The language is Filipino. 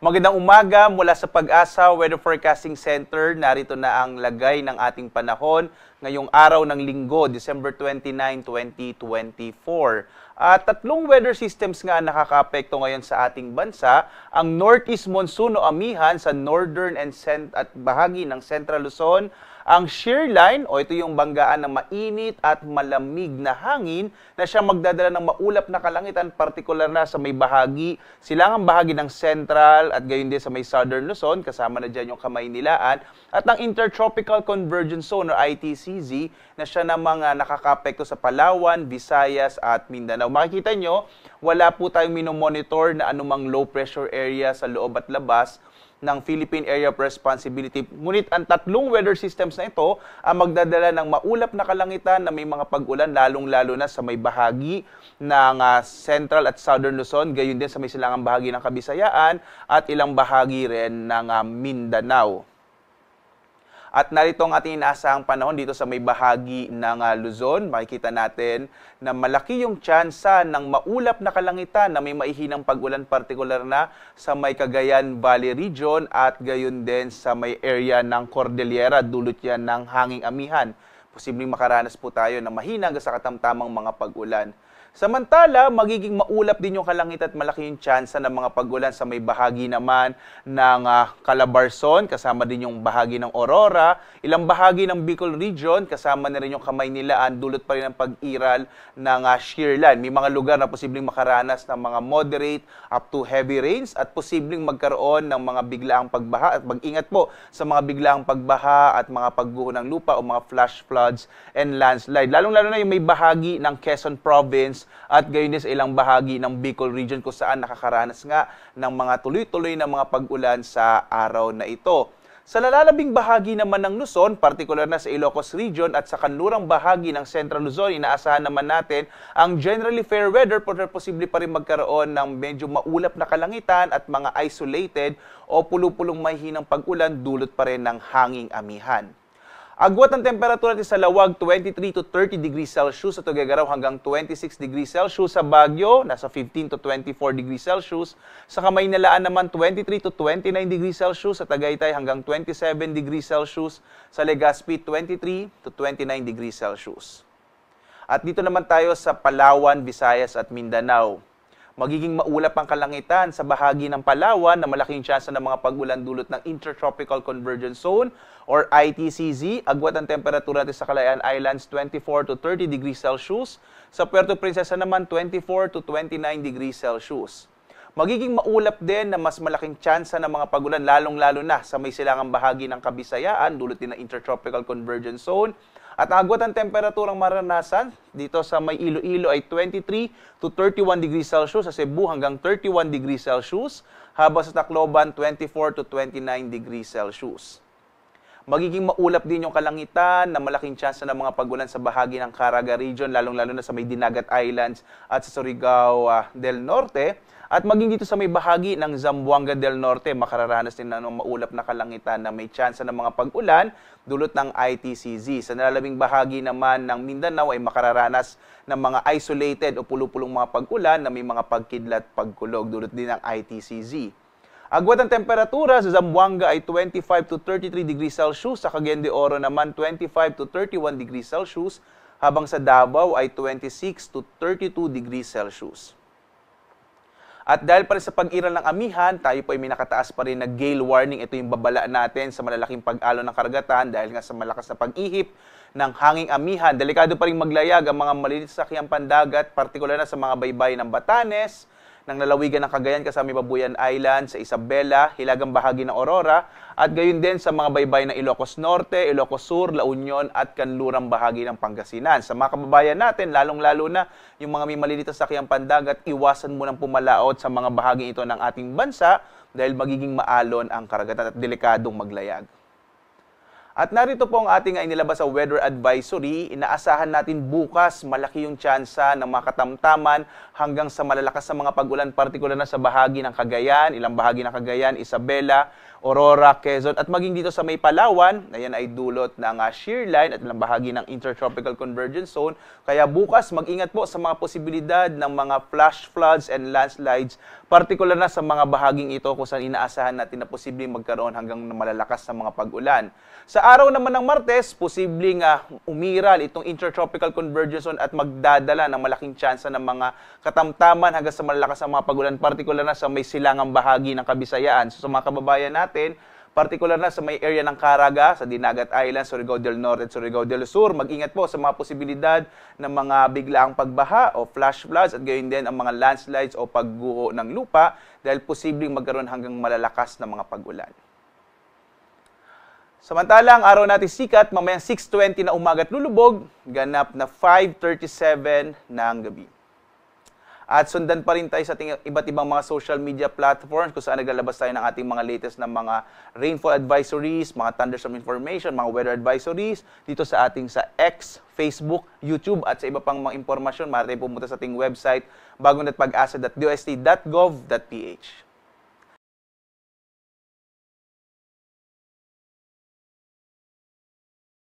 Magandang umaga mula sa Pag-asa Weather Forecasting Center. Narito na ang lagay ng ating panahon ngayong araw ng Linggo, December 29, 2024. At tatlong weather systems nga nakakaapekto ngayon sa ating bansa. Ang Northeast Monsoon o amihan sa northern at bahagi ng Central Luzon, ang shear line o ito yung banggaan ng mainit at malamig na hangin na siya magdadala ng maulap na kalangitan, partikular na sa may bahagi, silangang bahagi ng Central at gayon din sa may Southern Luzon, kasama na dyan yung Kamaynilaan, at ang Intertropical Convergence Zone o ITCZ na siya namang nakakapekto sa Palawan, Visayas at Mindanao. Makikita nyo, wala po tayong minomonitor na anumang low pressure area sa loob at labas ng Philippine Area of Responsibility. Ngunit ang tatlong weather systems na ito ang magdadala ng maulap na kalangitan na may mga pag-ulan, lalong-lalo na sa may bahagi ng Central at Southern Luzon, gayon din sa may silangang bahagi ng Kabisayaan at ilang bahagi rin ng Mindanao. At narito ang ating inaasahang panahon dito sa may bahagi ng Luzon. Makikita natin na malaki yung tsansa ng maulap na kalangitan na may maihinang pag-ulan, partikular na sa may Cagayan Valley Region at gayon din sa may area ng Cordillera, dulot yan ng hanging amihan. Posibleng makaranas po tayo ng mahina hanggang sa katamtamang mga pag-ulan. Samantala, magiging maulap din yung kalangitan at malaki yung tsansa ng mga pag-ulan sa may bahagi naman ng Calabarzon, kasama din yung bahagi ng Aurora, ilang bahagi ng Bicol Region, kasama na rin yung Kamaynilaan, dulot pa rin ang pag-iral ng shear line. May mga lugar na posibleng makaranas ng mga moderate up to heavy rains at posibleng magkaroon ng mga biglaang pagbaha. At mag-ingat po sa mga biglaang pagbaha at mga pagguho ng lupa o mga flash floods and landslide. Lalong-lalo na yung may bahagi ng Quezon Province at gayon din sa ilang bahagi ng Bicol Region kung saan nakakaranas nga ng mga tuloy-tuloy na mga pag-ulan sa araw na ito. Sa nalalabing bahagi naman ng Luzon, partikular na sa Ilocos Region at sa kanlurang bahagi ng Central Luzon, inaasahan naman natin ang generally fair weather, pero posible pa rin magkaroon ng medyo maulap na kalangitan at mga isolated o pulupulong mahihinang pag-ulan, dulot pa rin ng hanging amihan. Agwat ng temperatura natin sa Lawag, 23 to 30 degrees Celsius. Sa Tuguegarao hanggang 26 degrees Celsius. Sa Baguio, nasa 15 to 24 degrees Celsius. Sa Kamaynilaan naman, 23 to 29 degrees Celsius. Sa Tagaytay hanggang 27 degrees Celsius. Sa Legazpi, 23 to 29 degrees Celsius. At dito naman tayo sa Palawan, Visayas at Mindanao. Magiging maulap ang kalangitan sa bahagi ng Palawan na malaking tsansa ng mga pag-ulan dulot ng Intertropical Convergence Zone or ITCZ. Agwat ang temperatura natin sa Calayan Islands, 24 to 30 degrees Celsius. Sa Puerto Princesa naman, 24 to 29 degrees Celsius. Magiging maulap din na mas malaking tsansa ng mga pag-ulan, lalong-lalo na sa may silangang bahagi ng Kabisayaan, dulot din ng Intertropical Convergence Zone. At ang agwat ang temperaturang maranasan dito sa may Iloilo ay 23 to 31 degrees Celsius, sa Cebu hanggang 31 degrees Celsius, habang sa Tacloban 24 to 29 degrees Celsius. Magiging maulap din yung kalangitan na malaking tsansa ng mga pag-ulan sa bahagi ng Caraga Region, lalong-lalo na sa may Dinagat Islands at sa Surigao del Norte. At maging dito sa may bahagi ng Zamboanga del Norte, makararanas din ng maulap na kalangitan na may tsansa ng mga pag-ulan dulot ng ITCZ. Sa nalalabing bahagi naman ng Mindanao ay makararanas ng mga isolated o pulupulong mga pag-ulan na may mga pagkidlat pagkulog dulot din ng ITCZ. Agwat ang temperatura sa Zamboanga ay 25 to 33 degrees Celsius, sa Cagayan de Oro naman 25 to 31 degrees Celsius, habang sa Davao ay 26 to 32 degrees Celsius. At dahil pa rin sa pag-iral ng amihan, tayo po ay may nakataas pa rin na gale warning. Ito yung babala natin sa malalaking pag-alon ng karagatan dahil nga sa malakas na pag-ihip ng hanging amihan. Delikado pa rin maglayag ang mga maliliit sa sakyang pandagat, partikular na sa mga baybay ng Batanes, ng lalawigan ng Cagayan kasama Babuyan Island, sa Isabela, hilagang bahagi ng Aurora, at gayon din sa mga baybay ng Ilocos Norte, Ilocos Sur, La Union at kanlurang bahagi ng Pangasinan. Sa mga kababayan natin, lalong-lalo na yung mga may maliliit sa sakyang pandagat, iwasan mo ng pumalaot sa mga bahagi ito ng ating bansa dahil magiging maalon ang karagatan at delikadong maglayag. At narito po ang ating inilabas sa weather advisory. Inaasahan natin bukas malaki yung tsansa ng mga katamtaman hanggang sa malalakas sa mga pag-ulan, partikular na sa bahagi ng Cagayan, ilang bahagi ng Cagayan, Isabela, Aurora, Quezon, at maging dito sa may Palawan, ayan ay dulot ng shear line at ilang bahagi ng intertropical convergence zone. Kaya bukas mag-ingat po sa mga posibilidad ng mga flash floods and landslides, partikular na sa mga bahaging ito kung saan inaasahan natin na posibleng magkaroon hanggang malalakas sa mga pag-ulan. Sa araw naman ng Martes, posibleng umiral itong intertropical convergence zone at magdadala ng malaking tsansa ng mga katamtaman hanggang sa malalakas sa mga pag-ulan, partikular na sa may silangang bahagi ng Kabisayaan. So sa mga kababayan natin, partikular na sa may area ng Caraga, sa Dinagat Islands, Surigao del Norte at Surigao del Sur, mag-ingat po sa mga posibilidad ng mga biglaang pagbaha o flash floods at gayon din ang mga landslides o pagguho ng lupa dahil posibleng magkaroon hanggang malalakas na mga pag-ulan. Samantalang araw natin sikat, mamayang 6:20 na umaga at lulubog, ganap na 5:37 ng gabi. At sundan pa rin tayo sa ating iba't ibang mga social media platforms kung saan naglalabas tayo ng ating mga latest na mga rainfall advisories, mga thunderstorm information, mga weather advisories dito sa ating sa X, Facebook, YouTube at sa iba pang mga impormasyon. Maaari pumunta sa ating website bagonatpag-asa.dost.gov.ph.